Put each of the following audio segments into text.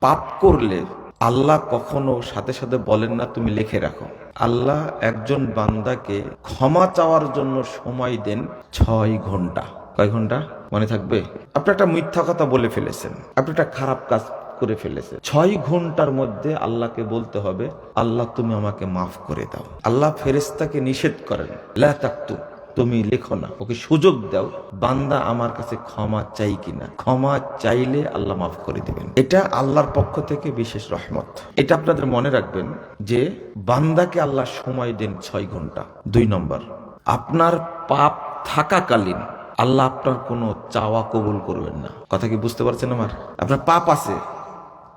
পাপ করলে আল্লাহ কখনো সাথে সাথে বলেন না তুমি লিখে রাখো। আল্লাহ একজন বান্দাকে ক্ষমা চাওয়ার জন্য সময় দেন 6 ঘন্টা। কয় ঘন্টা মনে থাকবে? আপনি একটা মিথ্যা কথা বলে ফেলেছেন, আপনি একটা খারাপ কাজ করে ফেলেছেন, 6 ঘন্টার মধ্যে আল্লাহকে বলতে হবে আল্লাহ তুমি আমাকে মাফ করে দাও। আল্লাহ ফেরেশতাকে নিষেধ করেন লা তাকতুব, তুমি লেখো না, ওকে সুযোগ দাও বান্দা আমার কাছে ক্ষমা চাই কিনা। ক্ষমা চাইলে আল্লাহ মাফ করে দিবেন। এটা আল্লাহর পক্ষ থেকে বিশেষ রহমত। এটা আপনাদের মনে রাখবেন যে বান্দাকে আল্লাহ সময় দেন 6 ঘন্টা। 2 নম্বর, আপনার পাপ থাকাকালীন আল্লাহ আপনার কোনো চাওয়া কবুল করবেন না। কথা কি বুঝতে পারছেন আমার? আপনার পাপ আছে,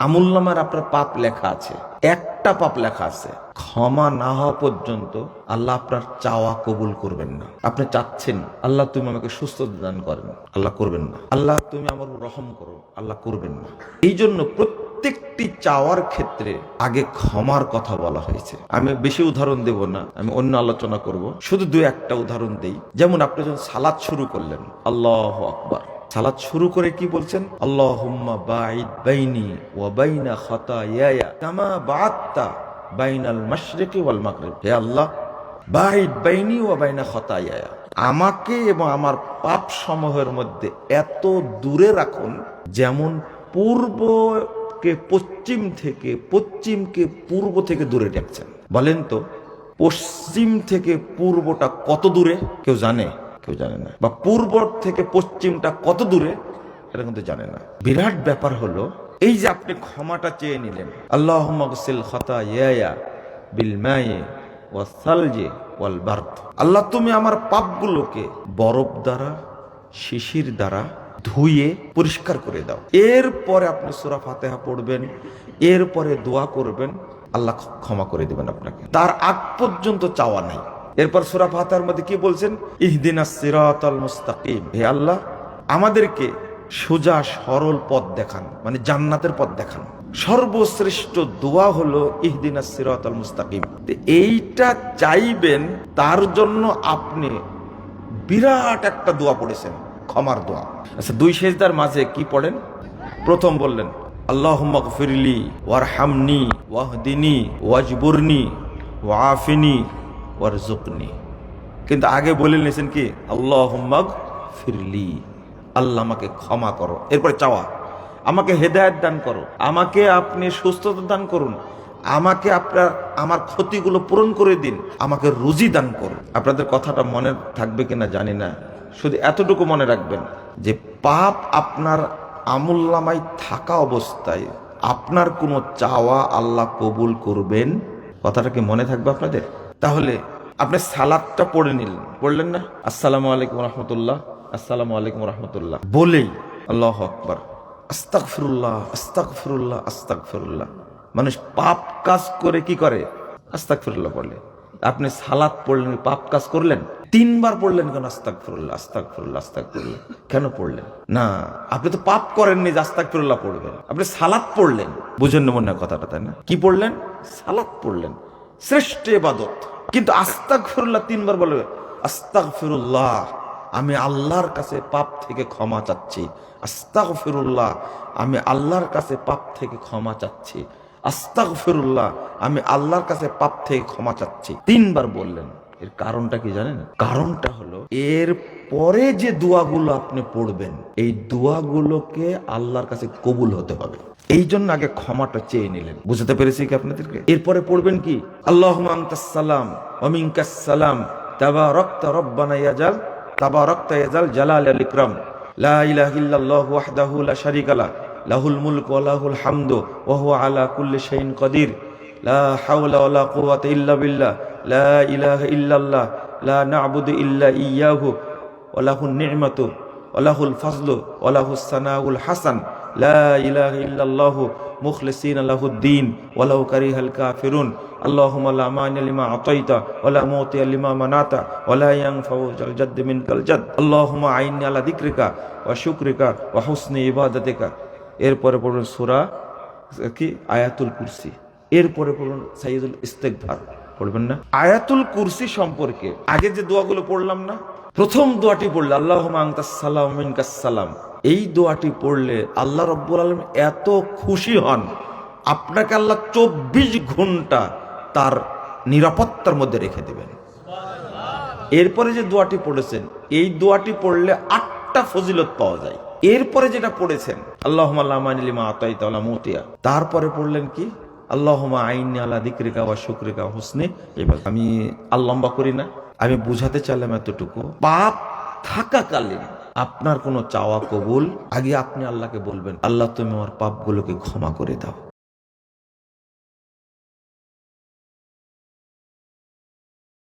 আমুলনামার আপনার পাপ লেখা আছে, একটা পাপ লেখা আছে, ক্ষমা না হওয়া পর্যন্ত আল্লাহ আপনার চাওয়া কবুল করবেন না। আপনি চাচ্ছেন আল্লাহ তুমি আমাকে সুস্থতা দান করেন, আল্লাহ করবেন না। আল্লাহ তুমি আমার রহম করো, আল্লাহ করবেন না। এই জন্য প্রত্যেকটি চাওয়ার ক্ষেত্রে আগে ক্ষমার কথা বলা হয়েছে। আমি বেশি উদাহরণ দেব না, আমি অন্য আলোচনা করব, শুধু 2-1টা উদাহরণ দেই। যেমন আপনি যখন সালাত শুরু করলেন, আল্লাহু আকবার, সালাত শুরু করে কি বলছেন? আল্লাহুম্মা বাঈদ বাইনি ওয়া বাইনা খাতায়ায়া কামা বাআদতা বাইনাল মাশরিকি ওয়াল মাগরিব। হে আল্লাহ, বাঈদ বাইনি ওয়া বাইনা খাতায়ায়া, আমাকে এবং আমার পাপ সমূহের মধ্যে এত দূরে রাখুন যেমন পূর্বকে পশ্চিম থেকে, পশ্চিমকে পূর্ব থেকে দূরে রাখছেন। বলেন তো পশ্চিম থেকে পূর্বটা কত দূরে? কেউ জানে? কেউ জানে না। বা পূর্ব থেকে পশ্চিমটা কত দূরে এটা কিন্তু জানে না। বিরাট ব্যাপার হলো এই যে আপনি ক্ষমাটা চেয়ে নিলেন, আল্লাহুম্মা গসিল খাতায়ায়া বিল মাই ওয়াস সালজি ওয়াল বারদ, আল্লাহ তুমি আমার পাপগুলোকে বরফ দ্বারা, শিশির দ্বারা ধুয়ে পরিষ্কার করে দাও। এরপরে আপনি সূরা ফাতিহা পড়বেন, এরপরে দোয়া করবেন, আল্লাহ ক্ষমা করে দিবেন আপনাকে। তার আগ পর্যন্ত চাওয়া নাই। এরপর সূরা ফাতিহার মধ্যে কি বলছেন? ইহদিনাস সিরাতাল মুস্তাকিম, হে আল্লাহ আমাদেরকে সোজা সরল পথ দেখান, মানে জান্নাতের পথ দেখান। সর্বশ্রেষ্ঠ দোয়া হলো ইহদিনাস সিরাতাল মুস্তাকিম। এইটা চাইবেন, তার জন্য আপনি বিরাট একটা দোয়া পড়েছেন, ক্ষমার দোয়া। আচ্ছা, 2 সেজদার মাঝে কি পড়েন? প্রথম বললেন আল্লাহুম্মা গফিরলি ওয়ারহামনি ওয়াহদিনি ওয়াজবুরনি ওয়াআফিনি ওয়ারজুকনি, কিন্তু আগে বলে নিয়েছেন কি? আল্লাহুম্মা গফিরলি, আল্লাহ আমাকে ক্ষমা করো। এরপরে চাওয়া, আমাকে হেদায়েত দান করো, আমাকে আপনি সুস্থতা দান করুন, আমাকে আপনার আমার ক্ষতিগুলো পূরণ করে দিন, আমাকে রুজি দান করুন। আপনাদের কথাটা মনে থাকবে কিনা জানি না, শুধু এতটুকু মনে রাখবেন যে পাপ আপনার আমুলনামায় থাকা অবস্থায় আপনার কোনো চাওয়া আল্লাহ কবুল করবেন। কথাটা কি মনে থাকবে আপনাদের? তাহলে আপনি সালাতটা পড়ে নিলেন, পড়লেন না? আসসালামু আলাইকুম রহমতুল্লাহ, আসসালামু আলাইকুম রহমতুল্লাহ বলেই আল্লাহু আকবার, আস্তাগফিরুল্লাহ আস্তাগফিরুল্লাহ আস্তাগফিরুল্লাহ। মানুষ পাপ কাজ করে কি করে? আস্তাগফিরুল্লাহ পড়লে। আপনি সালাত পড়লেন, পাপ কাজ করলেন, 3 বার পড়লেন কেন? আস্তাগফিরুল্লাহ আস্তাগফিরুল্লাহ আস্তাগফিরুল্লাহ কেন পড়লেন? না, আপনি তো পাপ করেননি যে আস্তাগফিরুল্লাহ পড়বেন, আপনি সালাত পড়লেন। বুঝেন না মনে হয় কথাটা, তাই না? কি পড়লেন? সালাত পড়লেন, শ্রেষ্ঠ ইবাদত। কিন্তু আস্তাগফিরুল্লাহ 3 বার বলবে, আস্তাগফিরুল্লাহ আমি আল্লাহর কাছে পাপ থেকে ক্ষমা চাচ্ছি, আস্তাগফিরুল্লাহ আমি আল্লাহর কাছে পাপ থেকে ক্ষমা চাচ্ছি, আস্তাগফিরুল্লাহ আমি আল্লাহর কাছে পাপ থেকে ক্ষমা চাচ্ছি। 3 বার বললেন। এর কারণটা কি জানেন? কারণটা হলো এর পরে যে দোয়াগুলো আপনি পড়বেন, এই দোয়াগুলোকে আল্লাহর কাছে কবুল হতে হবে। এই জন্য আগে ক্ষমাটা চেয়ে নিলেন। বুঝতে পেরেছি কি আপনাদেরকে? এরপরে পড়বেন কি? আল্লাহুম্মা আনতাস সালাম ওয়া মিনকাস সালাম তাবারাকতা রব্বানা ইয়াজাল তাবারাকতা ইয়াজাল জালালিল ইকরাম লা ইলাহা ইল্লাল্লাহু ওয়াহদাহু লা শারীকা লাহু লাহুল মুলকু ওয়া লাহুল হামদু ওয়া হুয়া আলা কুল্লি শাইইন কাদির লা হাওলা ওয়া লা কুওয়াতা ইল্লা বিল্লাহ লা ইলাহা ইল্লাল্লাহ লা না'বুদু ইল্লা ইয়্যাহু ওয়া লাহুন নি'মাতু ওয়া লাহুল ফাজলু ওয়া লাহুস সানাউল হাসান লা ইলাহা ইল্লাল্লাহু মুখলিসিনা লাহুদ্দিন ওয়া লাউ কারিহাল কাফিরুন আল্লাহুম্মা লা মানি'a লিমা আতাইতা ওয়া লা মুতি'a লিমা মানাতা ওয়া লা ইয়ানফা'ু যাল জাদ্দি মিনকাল জাদ আল্লাহুম্মা আইন্নি আলা যিকরিকা ওয়া শুকরিকা ওয়া হুসনি ইবাদাতিকা। এরপরে পড়ুন সূরা কি? আয়াতুল কুরসি। এরপরে পড়ুন সাইয়্যিদুল ইস্তিগফার। পড়বেন না? আয়াতুল কুরসি সম্পর্কে আগে যে দোয়াগুলো পড়লাম না, প্রথম দোয়াটি পড়লে আল্লাহুম্মা আনতাস সালাম ওয়া মিনকাস সালাম, এই দোয়াটি পড়লে আল্লাহ রাব্বুল আলামিন এত খুশি হন, আপনাকে আল্লাহ 24 ঘন্টা তার নিরাপত্তার মধ্যে রেখে দেবেন। এরপরে যে দোয়াটি পড়েছেন, এই দোয়াটি পড়লে 8টা ফজিলত পাওয়া যায়। এরপরে যেটা পড়েছেন আল্লাহুম্মা লা মানি'a লিমা আতাইতা ওয়া লা মুতি'a, তারপরে পড়লেন কি আল্লাহুম্মা আইন্নি আলা যিকরিকা ওয়া শুকরিকা ওয়া হুসনি ইবাদাত। আমি লম্বা করি না, আমি বুঝাতে চাইলাম এতটুকু, পাপ থাকাকালীন আপনার কোনো চাওয়া কবুল, আগে আপনি আল্লাহকে বলবেন, আল্লাহ তুমি আমার পাপগুলোকে ক্ষমা করে দাও।